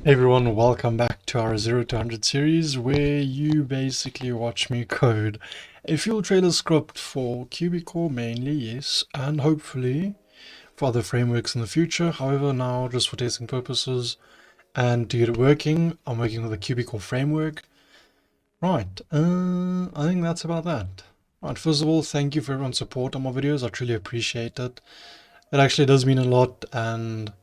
Hey everyone, welcome back to our 0 to 100 series where you basically watch me code a fuel trailer script for Cubicore mainly, yes, and hopefully for other frameworks in the future. However, now just for testing purposes and to get it working, I'm working with a Cubicore framework. Right, I think that's about that. Right, first of all, thank you for everyone's support on my videos. I truly appreciate it. It actually does mean a lot, and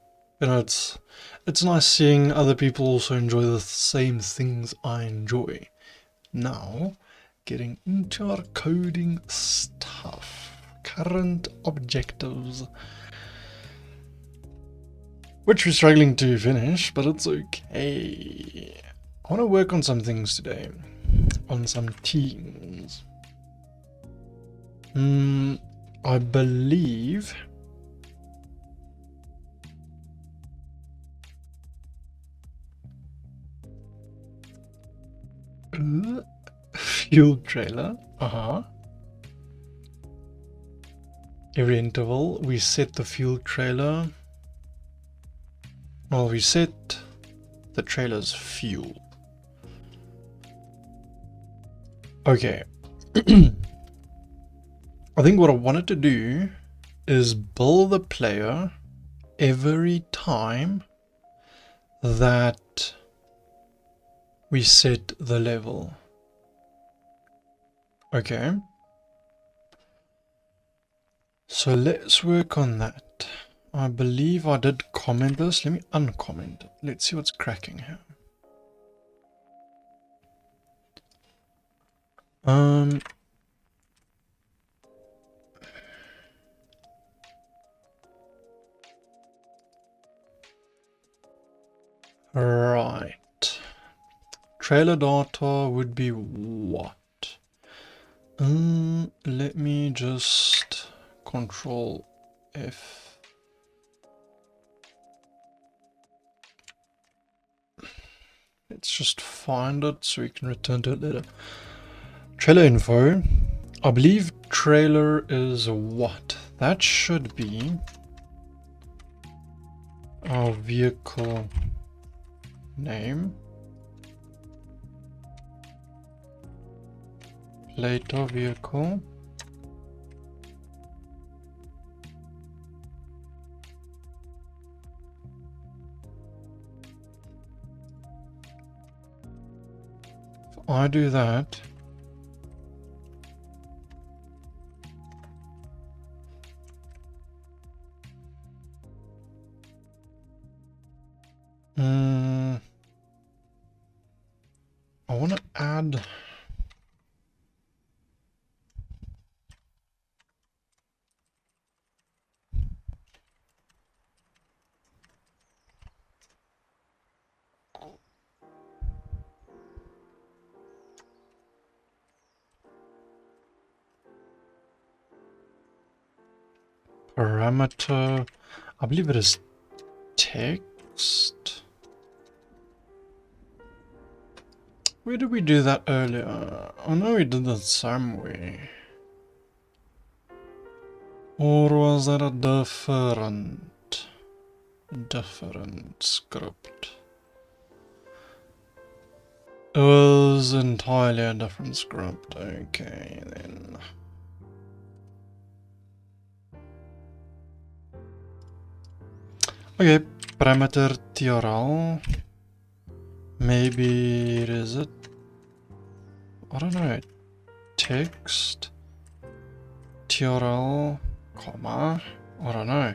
you know, it's nice seeing other people also enjoy the same things I enjoy. Now, getting into our coding stuff. Current objectives. Which we're struggling to finish, but it's okay. I want to work on some things today. On some teams. I believe... fuel trailer. Every interval we set the fuel trailer. Well, we set the trailer's fuel. Okay. I think what I wanted to do is bill the player every time that we set the level. Okay. So let's work on that. I believe I did comment this. Let me uncomment it. Let's see what's cracking here. Right. Trailer data would be what? Let me just Control F. Let's just find it so we can return to it later. Trailer info. I believe trailer is what? That should be our vehicle name. Plate of vehicle. If I do that, I want to add parameter. I believe it is text. Where did we do that earlier? I know we did that somewhere. Or was that a different script? It was entirely a different script. Okay, then. Okay, parameter TRL. Maybe it is it. I don't know. Text TRL, comma. I don't know.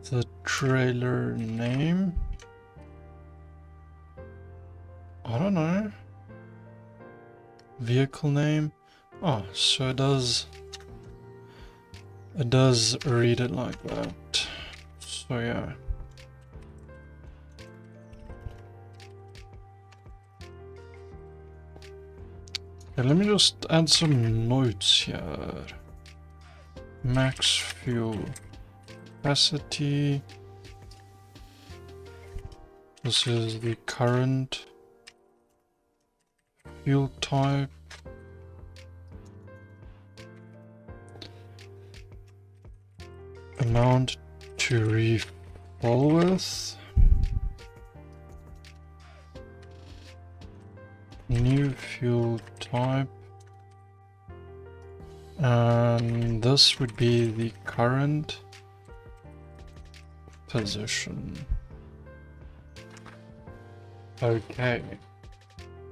The trailer name. I don't know. Vehicle name. Oh, so it does read it like that. So yeah. Okay, let me just add some notes here. Max fuel capacity. This is the current fuel type. Amount to refill full width, new fuel type, and this would be the current position. Okay.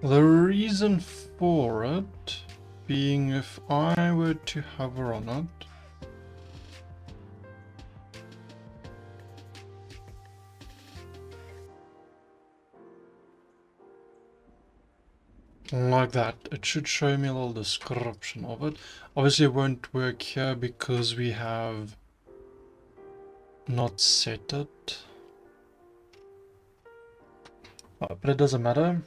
The reason for it being, if I were to hover on it, like that, it should show me a little description of it. Obviously it won't work here because we have not set it. But it doesn't matter.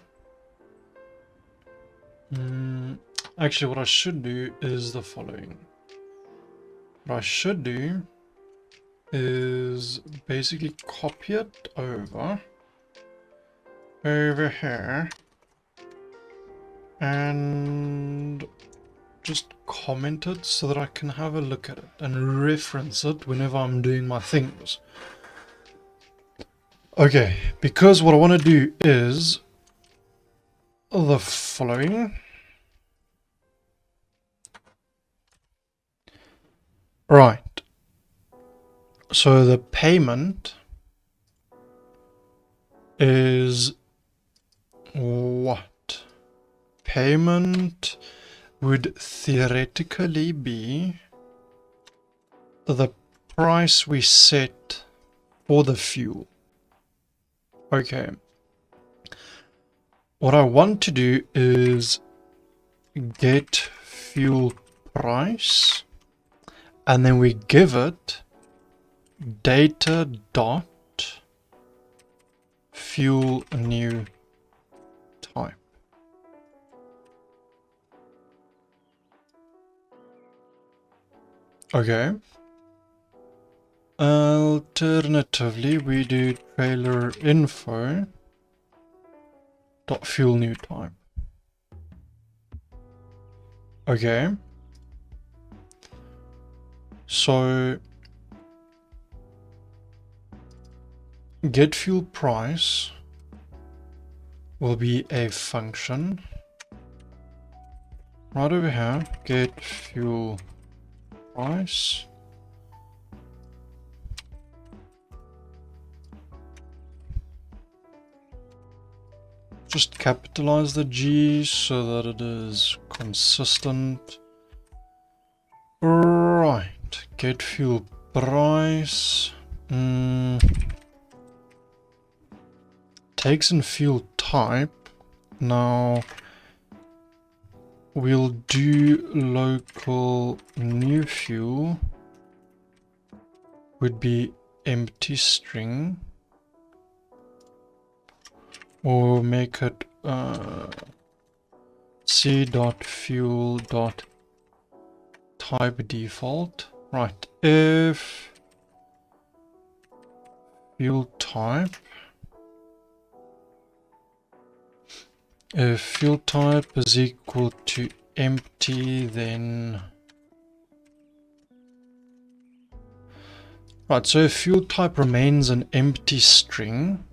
Actually, what I should do is the following. What I should do is basically copy it over here and just comment it so that I can have a look at it and reference it whenever I'm doing my things. Okay, because what I want to do is the following. Right. So the payment is what? Payment would theoretically be the price we set for the fuel. Okay. What I want to do is get fuel price, and then we give it data dot fuel new type. Okay. Alternatively, we do trailer info dot fuel new type. Okay. So get fuel price will be a function right over here. Get fuel price. Just capitalize the G so that it is consistent. Right, get fuel price. Takes in fuel type. Now we'll do local new fuel would be empty string, or make it c.fuel.type default. Right, if fuel type is equal to empty, then right, so if fuel type remains an empty string,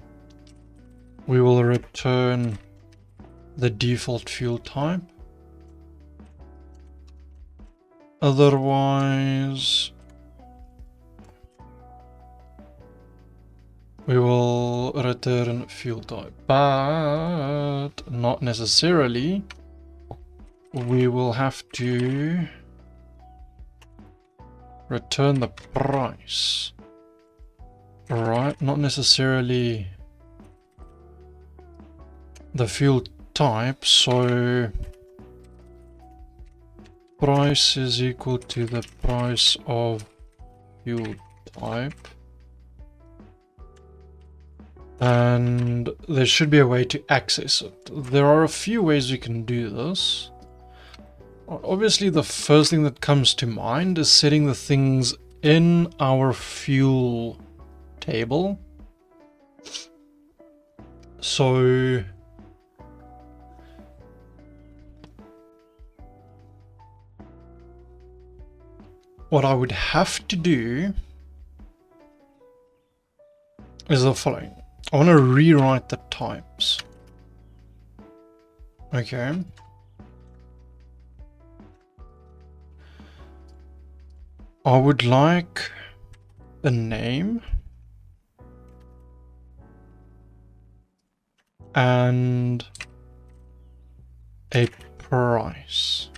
we will return the default fuel type. Otherwise, we will return fuel type, but not necessarily. We will have to return the price, right? Not necessarily the fuel type. So price is equal to the price of fuel type, and there should be a way to access it. There are a few ways we can do this. Obviously, the first thing that comes to mind is setting the things in our fuel table. So what I would have to do is the following. I want to rewrite the types. Okay. I would like a name and a price.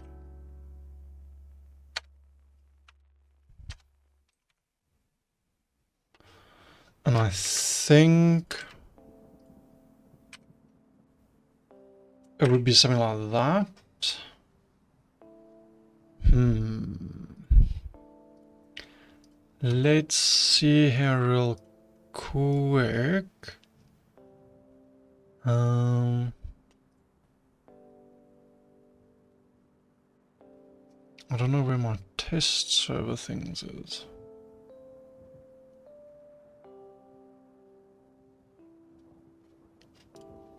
And I think it would be something like that. Let's see here real quick. I don't know where my test server things is.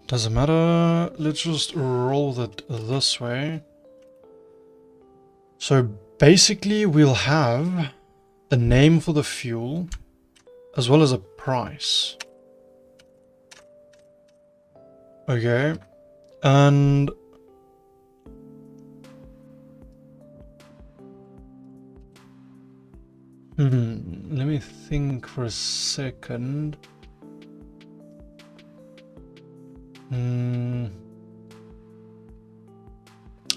Doesn't matter, let's just roll that this way. So basically we'll have a name for the fuel as well as a price. Okay, and let me think for a second.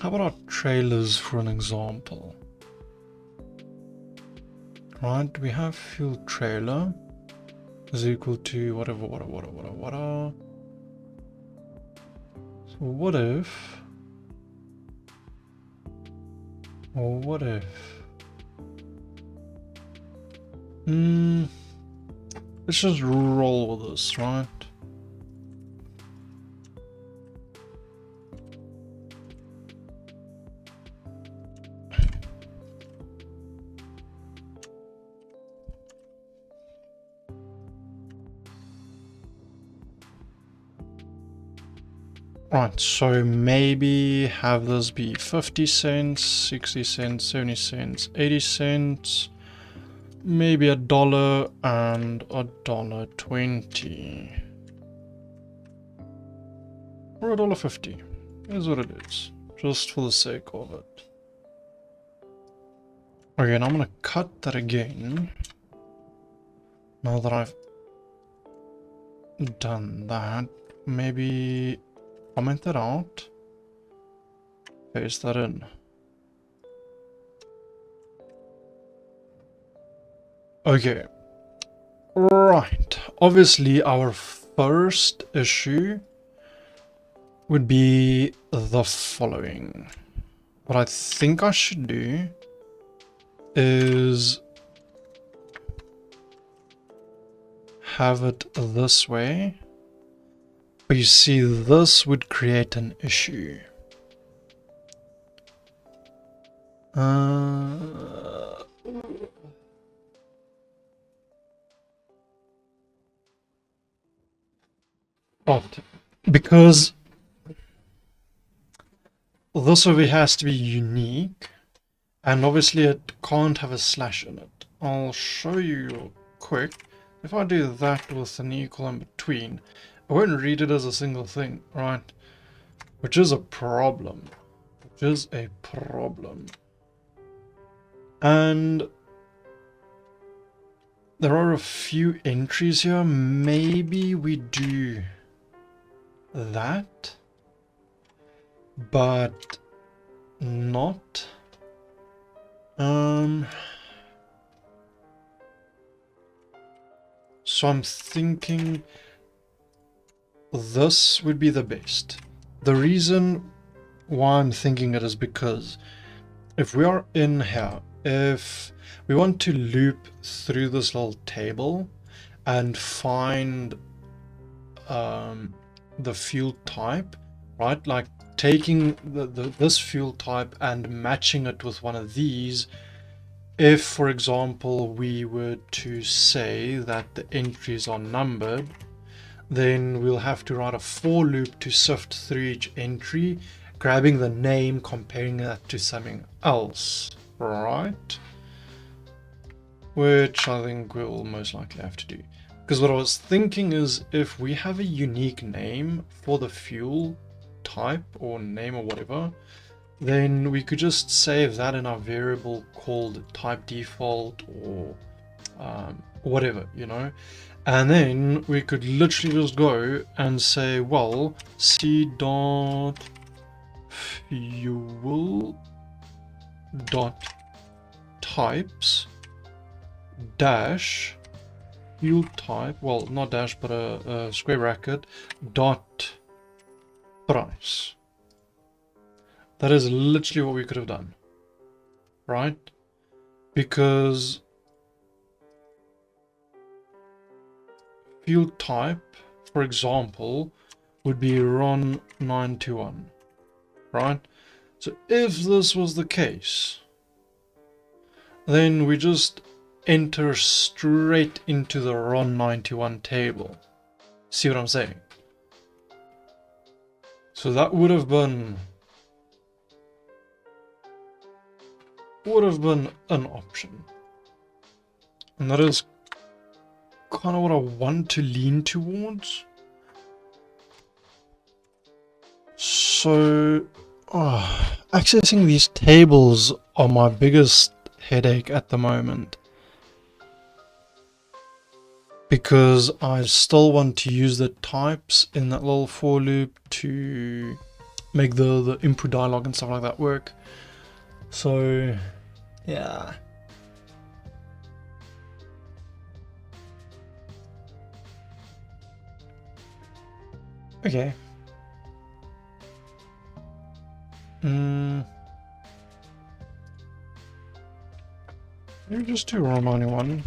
How about our trailers for an example? Right, we have fuel trailer is equal to whatever. So what if, or what if, let's just roll with this, right? Right, so maybe have this be 50 cents, 60 cents, 70 cents, 80 cents, maybe $1 and $1.20. Or $1.50. Is what it is. Just for the sake of it. Okay, and I'm gonna cut that again. Now that I've done that, maybe comment that out, paste that in. Okay, right, obviously our first issue would be the following. What I think I should do is have it this way. But you see, this would create an issue. But because this over has to be unique, and obviously it can't have a slash in it. I'll show you real quick. If I do that with an equal in between, I won't read it as a single thing, right? Which is a problem. And there are a few entries here. Maybe we do that, but not. So I'm thinking this would be the best. The reason why I'm thinking it is because if we are in here, if we want to loop through this little table and find the fuel type, right? Like taking this fuel type and matching it with one of these. If, for example, we were to say that the entries are numbered, then we'll have to write a for loop to sift through each entry, grabbing the name, comparing that to something else, right? Which I think we'll most likely have to do. Because what I was thinking is if we have a unique name for the fuel type or name or whatever, then we could just save that in our variable called type default or whatever, you know. And then we could literally just go and say, well, c dot fuel dot types dash fuel type, well, not dash, but a square bracket, dot price. That is literally what we could have done, right? Because fuel type, for example, would be RON921, right? So if this was the case, then we just enter straight into the RON91 table. See what I'm saying? So that would have been an option. And that is kind of what I want to lean towards. So accessing these tables are my biggest headache at the moment, because I still want to use the types in that little for loop to make the input dialog and stuff like that work. So yeah. Okay. Maybe just do RON91.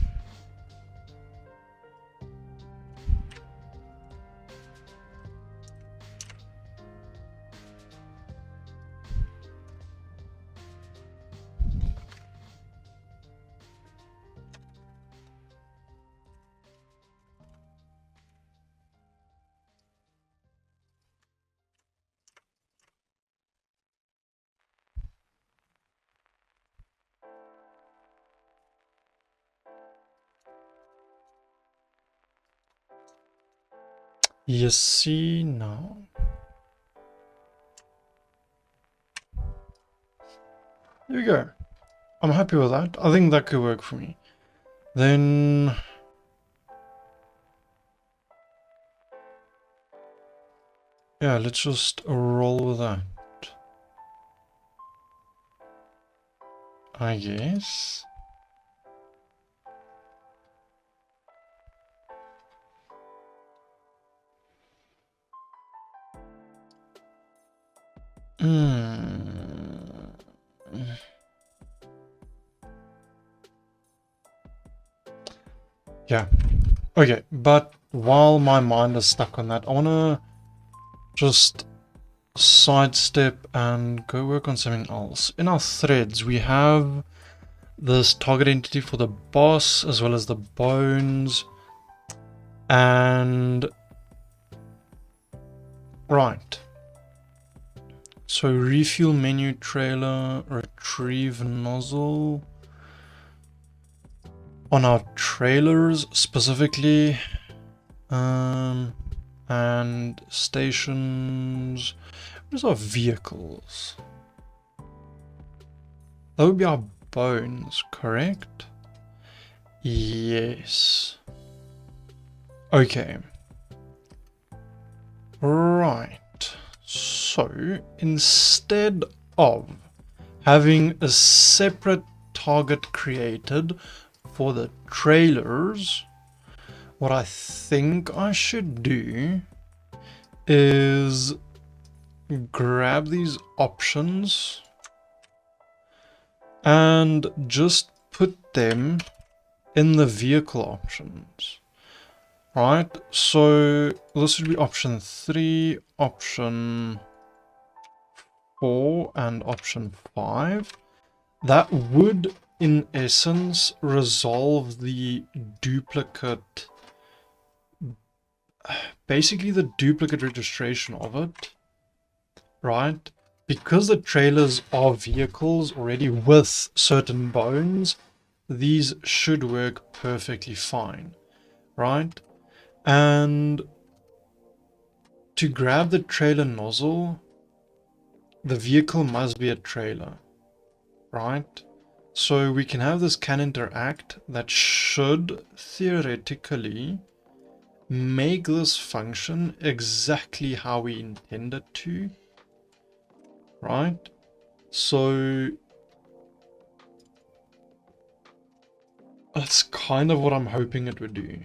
You see now. There we go. I'm happy with that. I think that could work for me. Then yeah, let's just roll with that, I guess. Yeah. Okay, but while my mind is stuck on that, I want to just sidestep and go work on something else. In our threads, we have this target entity for the boss as well as the bones. And right. So refuel menu trailer, retrieve nozzle. On our trailers specifically, and stations. Where's our vehicles? That would be our bones, correct? Yes. Okay. Right. So instead of having a separate target created for the trailers, what I think I should do is grab these options and just put them in the vehicle options. Right, so this would be option 3, option 4, and option 5. That would, in essence, resolve the duplicate, basically the duplicate registration of it, right? Because the trailers are vehicles already with certain bones, these should work perfectly fine. right? And to grab the trailer nozzle, the vehicle must be a trailer, right? So we can have this can interact that should theoretically make this function exactly how we intend it to, right? So that's kind of what I'm hoping it would do.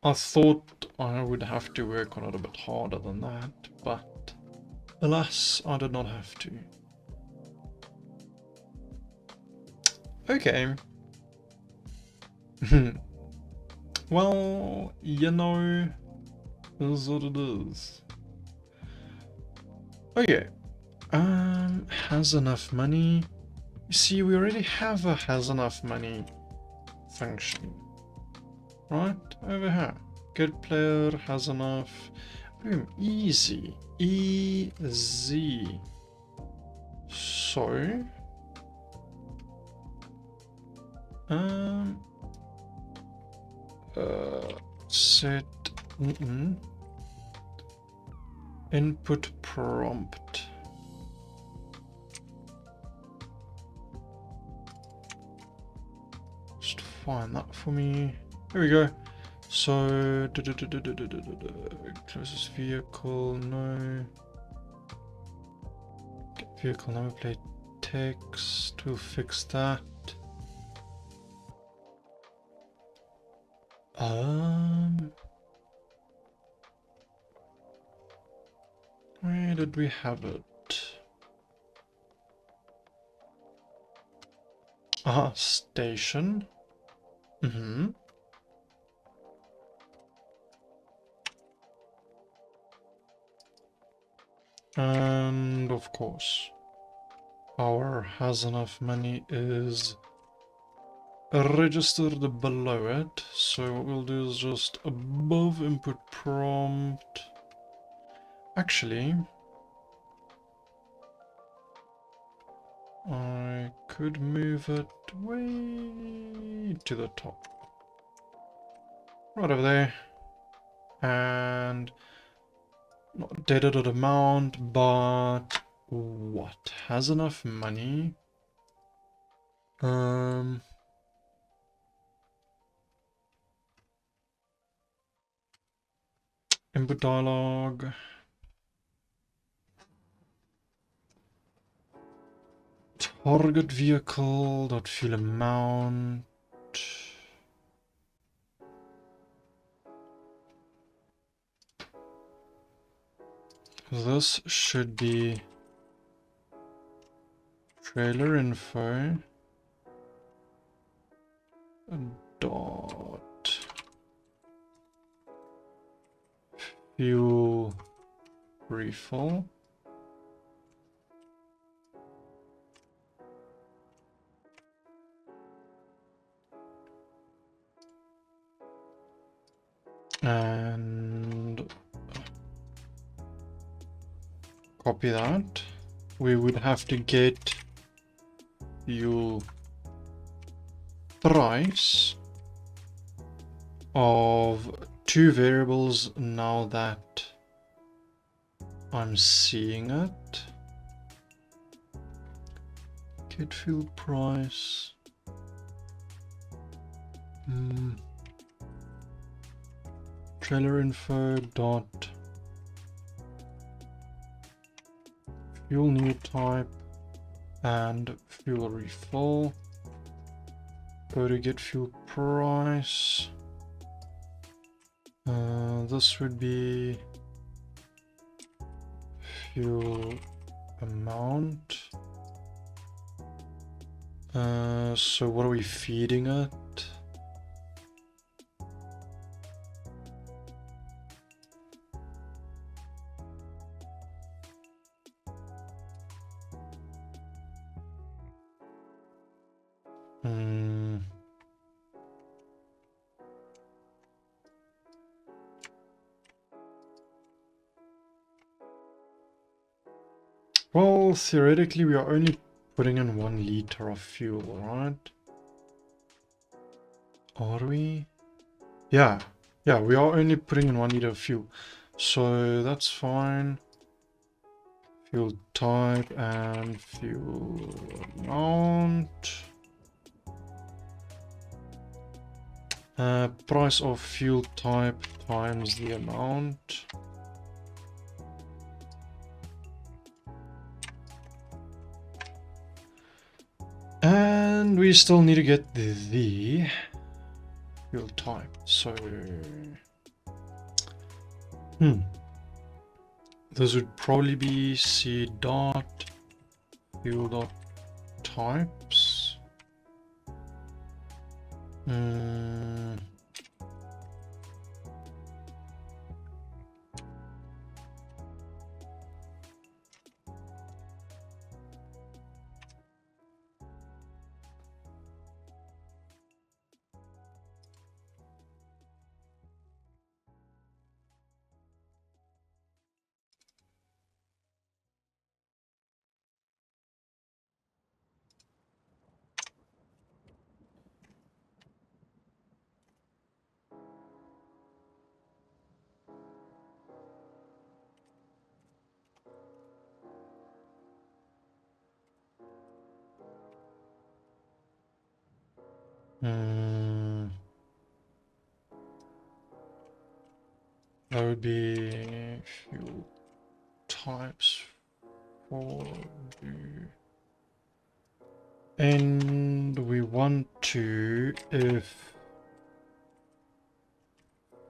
I thought I would have to work on it a bit harder than that, but alas, I did not have to. Okay. Well, you know, is what it is. Okay. Has enough money. You see, we already have a has enough money function. Right? Over here. Good player has enough. Boom. Easy. Easy. So. Um. Set. Input prompt. Just find that for me. Here we go. So, closest vehicle, no. Get vehicle number plate text, we'll fix that. Where did we have it? Station. And of course, our has enough money is registered below it. So what we'll do is just above input prompt. Actually, I could move it way to the top. Right over there. And not dated amount, but what? Has enough money? Input dialog. Target vehicle, dot fuel amount. This should be trailer info. Dot fuel refill. And copy that. We would have to get fuel price of two variables now that I'm seeing it. Get fuel price. Trailer info dot fuel new type and fuel refill. Go to get fuel price. This would be fuel amount. So what are we feeding it? Well, theoretically, we are only putting in 1 liter of fuel, right? Are we? Yeah, we are only putting in 1 liter of fuel, so that's fine. Fuel type and fuel amount. Price of fuel type times the amount. And we still need to get the fuel type. So, this would probably be C dot fuel dot types. That would be fuel types for you. And we want to, if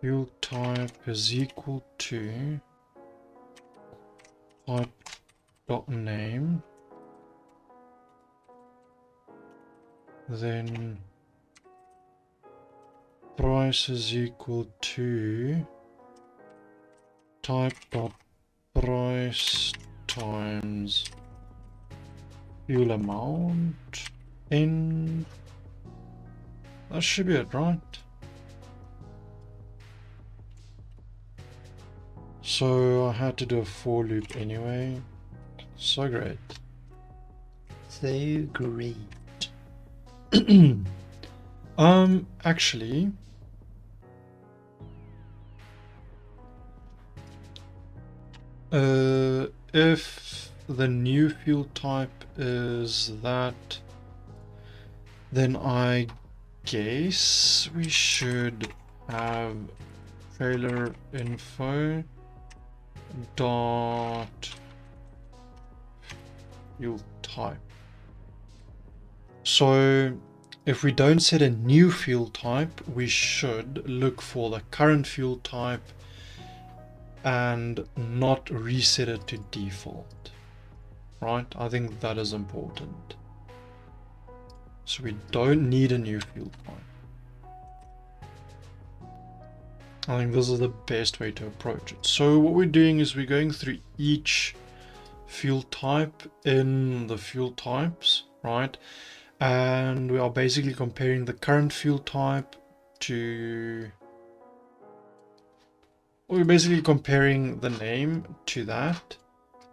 fuel type is equal to type dot name, then price is equal to type dot price times fuel amount, and that should be it, right? So I had to do a for loop anyway. So great. So great. Actually, if the new fuel type is that, then I guess we should have trailer info dot fuel type. So if we don't set a new fuel type, we should look for the current fuel type and not reset it to default, right? I think that is important. So we don't need a new fuel type. I think this is the best way to approach it. So what we're doing is we're going through each fuel type in the fuel types, right? And we are basically comparing the current fuel type to, we're basically comparing the name to that,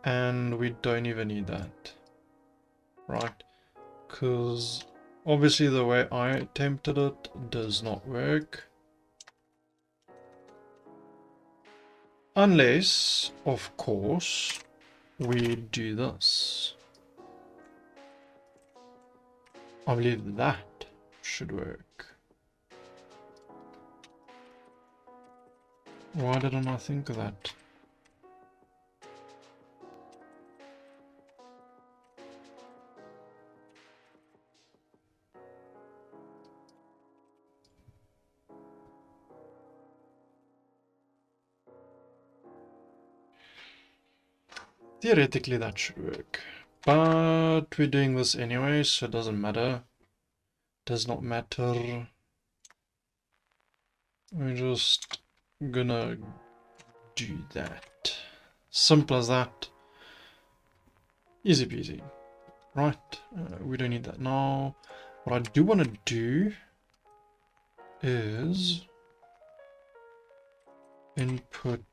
and we don't even need that, right? Because obviously the way I attempted it does not work. Unless, of course, we do this. I believe that should work. Why didn't I think of that? Theoretically that should work. But we're doing this anyway, so it doesn't matter. Does not matter. We're just gonna do that. Simple as that. Easy peasy. Right, we don't need that now. What I do want to do is input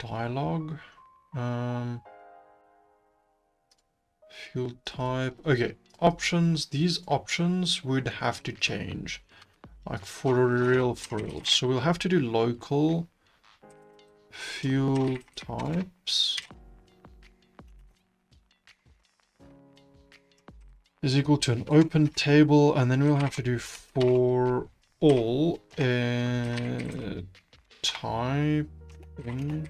dialog, fuel type. Okay, options, these options would have to change. Like for real. So we'll have to do local fuel types is equal to an open table, and then we'll have to do for all type in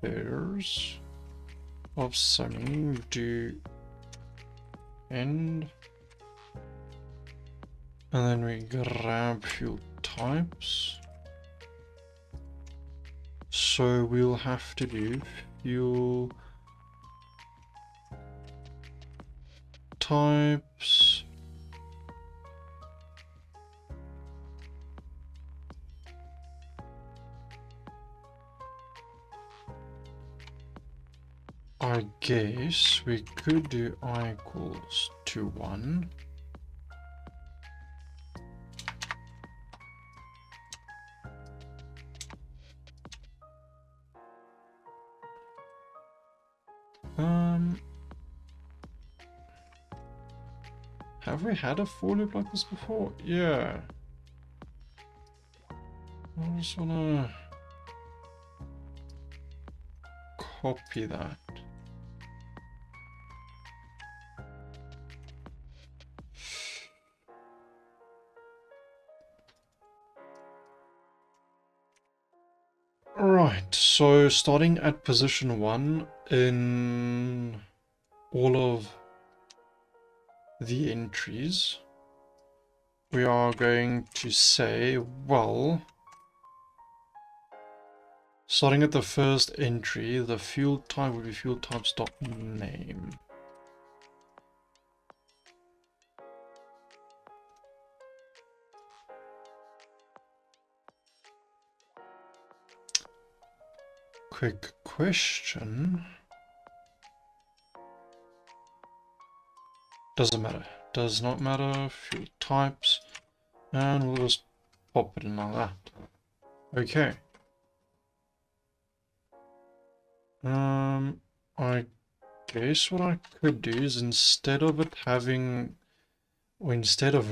pairs of summing do end, and then we grab fuel types. So we'll have to do fuel types I guess we could do I equals to 1. Have we had a for loop like this before? Yeah. I just wanna copy that. Right, so starting at position 1 in all of the entries, we are going to say, well, starting at the first entry, the fuel type will be fuel types.name. Quick question. Doesn't matter. Does not matter. Fuel types. And we'll just pop it in like that. Okay. I guess what I could do is instead of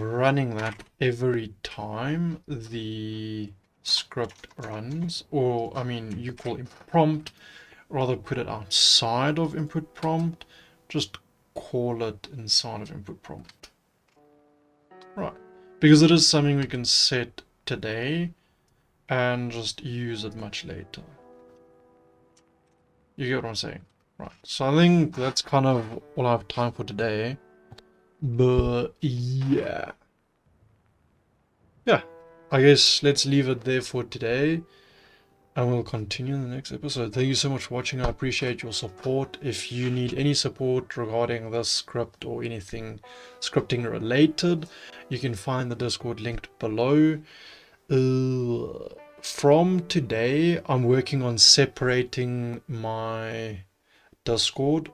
running that every time the script runs, or I mean you call input prompt, rather put it outside of input prompt, just call it inside of input prompt. Right, because it is something we can set today and just use it much later. You get what I'm saying? Right, so I think that's kind of all I have time for today. But yeah. Yeah, I guess let's leave it there for today. And we'll continue in the next episode. Thank you so much for watching. I appreciate your support. If you need any support regarding this script or anything scripting related, you can find the Discord linked below. From today, I'm working on separating my Discord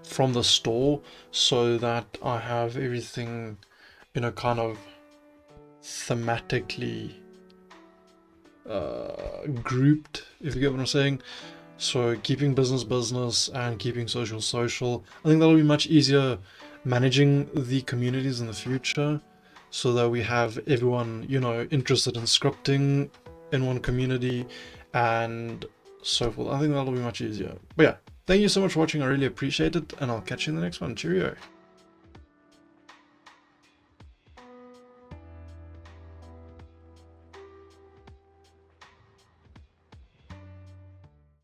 from the store so that I have everything in a kind of thematically grouped, if you get what I'm saying. So keeping business and keeping social. I think that'll be much easier managing the communities in the future, so that we have everyone, you know, interested in scripting in one community and so forth. I think that'll be much easier. But yeah, thank you so much for watching. I really appreciate it, and I'll catch you in the next one. Cheerio.